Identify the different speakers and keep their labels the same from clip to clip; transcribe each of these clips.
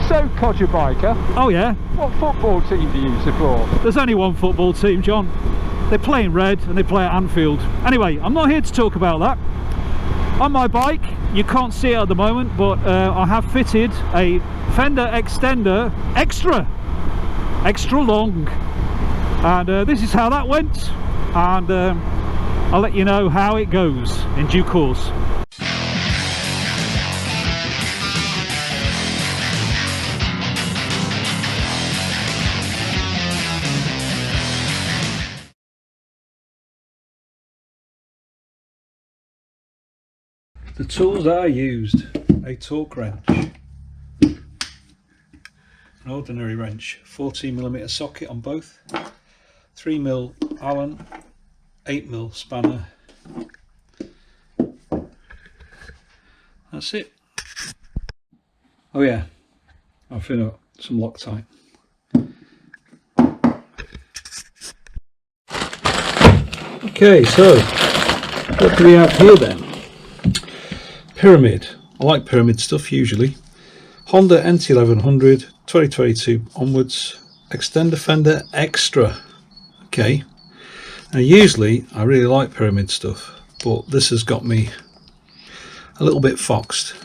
Speaker 1: So, Codger Biker,
Speaker 2: Oh yeah,
Speaker 1: what football team do you support?
Speaker 2: there's only one football team, John. They play in red and they play at Anfield. Anyway, I'm not here to talk about that. On my bike, you can't see it at the moment, but I have fitted a Fender Extenda extra long, and this is how that went, and I'll let you know how it goes in due course. The tools I used: a torque wrench, an ordinary wrench, 14mm socket on both, 3mm Allen, 8mm spanner. That's it. Oh yeah, I forgot some Loctite. Okay, so what do we have here then? Pyramid. I like pyramid stuff usually. Honda NT1100 2022 onwards. Extender Fender Extra. Okay. Now usually I really like pyramid stuff, but this has got me a little bit foxed.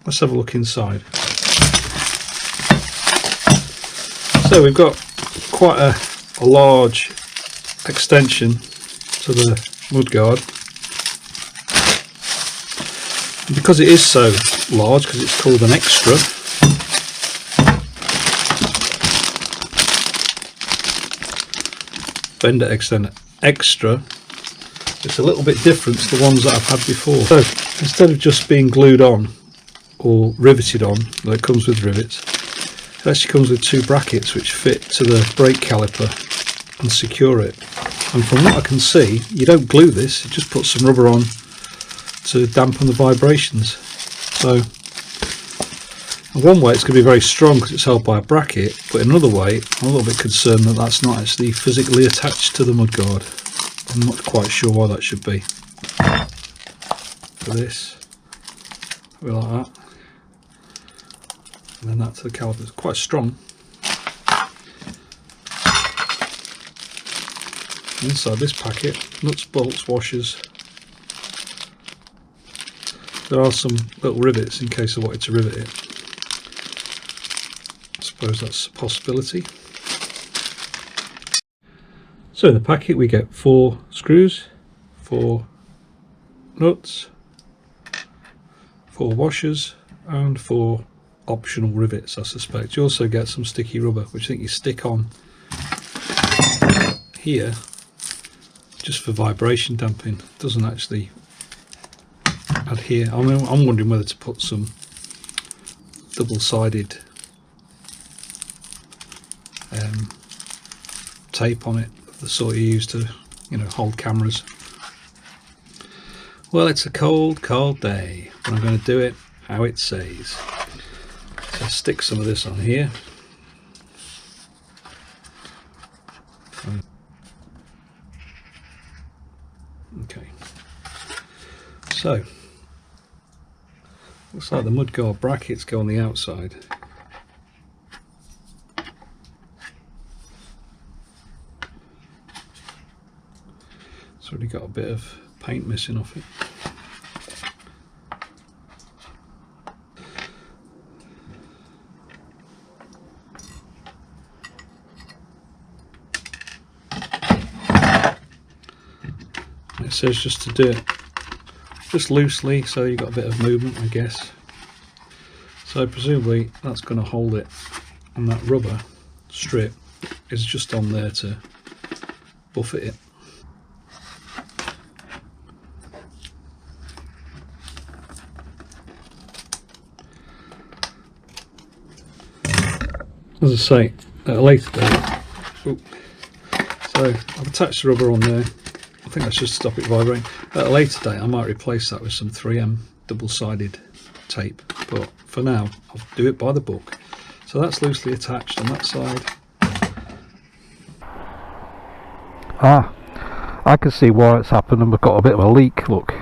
Speaker 2: Let's have a look inside. So we've got quite a large extension to the mudguard. And because it is so large, because it's called an Extra, Fender Extender Extra, it's a little bit different to the ones that I've had before. So instead of just being glued on or riveted on, well, it comes with rivets, it actually comes with two brackets which fit to the brake caliper and secure it. And from what I can see, you don't glue this, you just put some rubber on to dampen the vibrations. So in one way it's going to be very strong because it's held by a bracket, but in another way I'm a little bit concerned that that's not actually physically attached to the mudguard. I'm not quite sure why that should be. For this, we like that, and then that to the caliper. It's quite strong. Inside this packet, nuts, bolts, washers. There are some little rivets in case I wanted to rivet it. I suppose that's a possibility. So in the packet we get 4 screws, 4 nuts, 4 washers and 4 optional rivets, I suspect. You also get some sticky rubber which I think you stick on here just for vibration damping. It doesn't actually adhere. I mean, I'm wondering whether to put some double-sided tape on it, the sort you use to, you know, hold cameras. Well, it's a cold day, but I'm going to do it how it says. So stick some of this on here. Okay, so looks like the mudguard brackets go on the outside. It's already got a bit of paint missing off it. It says just to do it just loosely, so you've got a bit of movement, I guess. So presumably that's going to hold it, and that rubber strip is just on there to buffet it. As I say, at a later date, so I've attached the rubber on there. I think that's just to stop it vibrating. At a later date I might replace that with some 3M double-sided tape, but for now I'll do it by the book. So that's loosely attached on that side.
Speaker 3: Ah, I can see why it's happened, and we've got a bit of a leak. Look,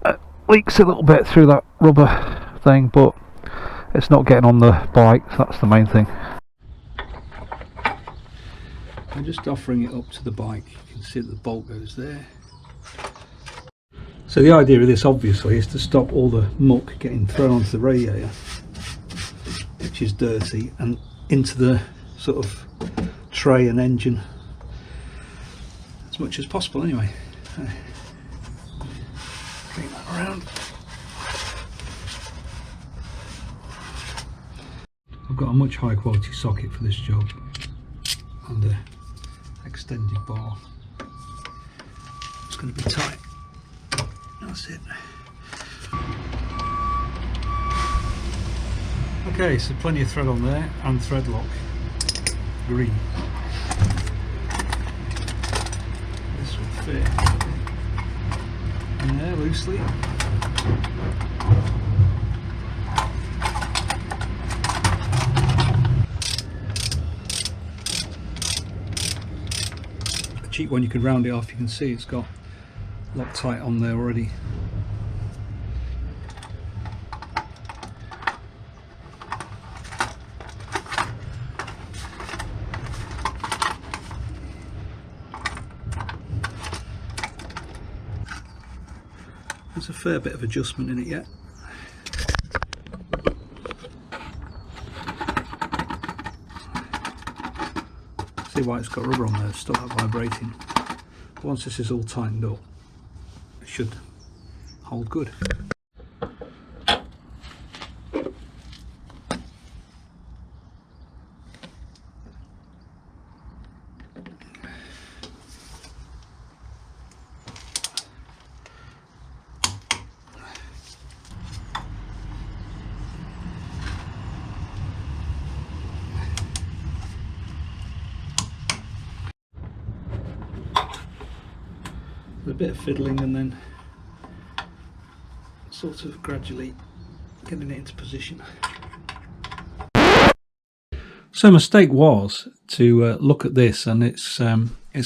Speaker 3: it leaks a little bit through that rubber thing, but it's not getting on the bike, so that's the main thing.
Speaker 2: I'm just offering it up to the bike. You can see that the bolt goes there. So the idea of this obviously is to stop all the muck getting thrown onto the radiator, which is dirty, and into the sort of tray and engine as much as possible anyway. Bring that around. I've got a much higher quality socket for this job and a extended bar. It's going to be tight. That's it. Okay, so plenty of thread on there and thread lock. Green. This will fit in there loosely. A cheap one, you can round it off. You can see it's got Loctite on there already. There's a fair bit of adjustment in it yet. See why it's got rubber on there, stop that vibrating. But once this is all tightened up, it should hold good. A bit of fiddling and then sort of gradually getting it into position. So mistake was to look at this, and it's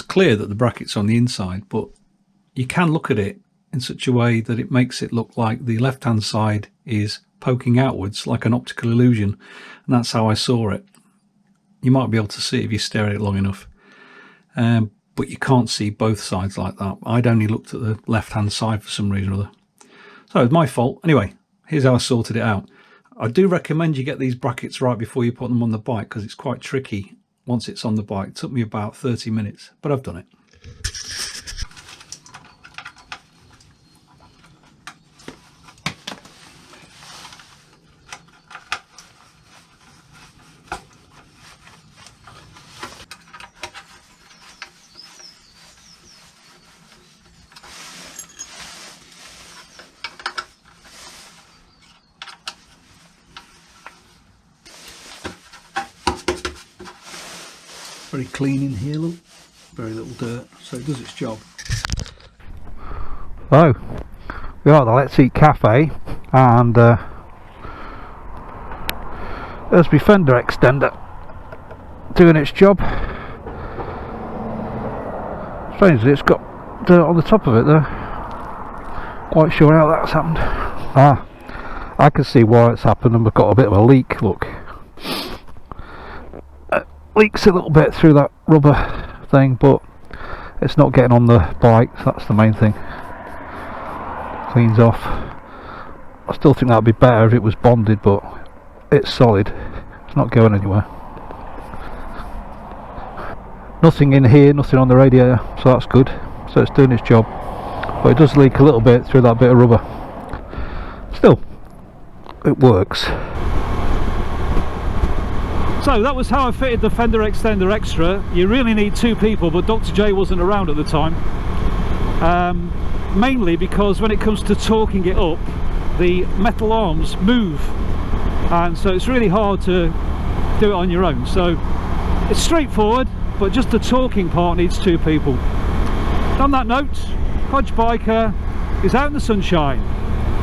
Speaker 2: clear that the bracket's on the inside, but you can look at it in such a way that it makes it look like the left hand side is poking outwards like an optical illusion, and that's how I saw it. You might be able to see it if you stare at it long enough. But you can't see both sides like that. I'd only looked at the left hand side for some reason or other. So it's my fault. Anyway, here's how I sorted it out. I do recommend you get these brackets right before you put them on the bike, because it's quite tricky once it's on the bike. It took me about 30 minutes, but I've done it. Very clean in here, look. Very little dirt, so it does its job.
Speaker 3: So, we are at the Let's Eat Cafe, and there's my Fender Extender doing its job. Strangely, it's got dirt on the top of it there. Quite sure how that's happened. I can see why it's happened, and we've got a bit of a leak, look. Leaks a little bit through that rubber thing, but it's not getting on the bike, so that's the main thing. Cleans off. I still think that would be better if it was bonded, but it's solid. It's not going anywhere. Nothing in here, nothing on the radiator, so that's good. So it's doing its job, but it does leak a little bit through that bit of rubber. Still, it works. So that was how I fitted the Fender Extender Extra. You really need two people, but Dr. J wasn't around at the time. Mainly because when it comes to torquing it up, the metal arms move, and so it's really hard to do it on your own. So it's straightforward, but just the torquing part needs two people. On that note, Hodge Biker is out in the sunshine.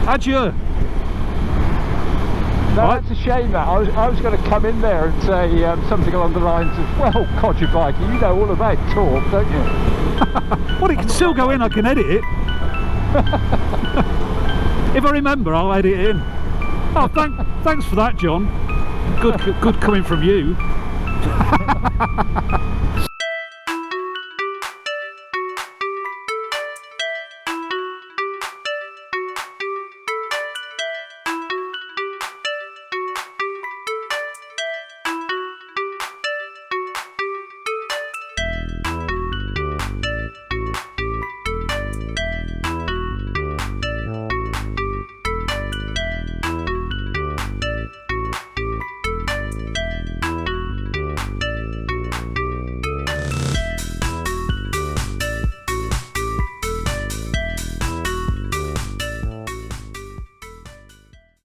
Speaker 3: Adieu.
Speaker 1: No, that's a shame that. I was going to come in there and say something along the lines of, well, Codger Biker, you know all about torque, don't you?
Speaker 3: Well, it can still go in, I can edit it. If I remember, I'll edit it in. Oh, thanks for that, John. Good coming from you.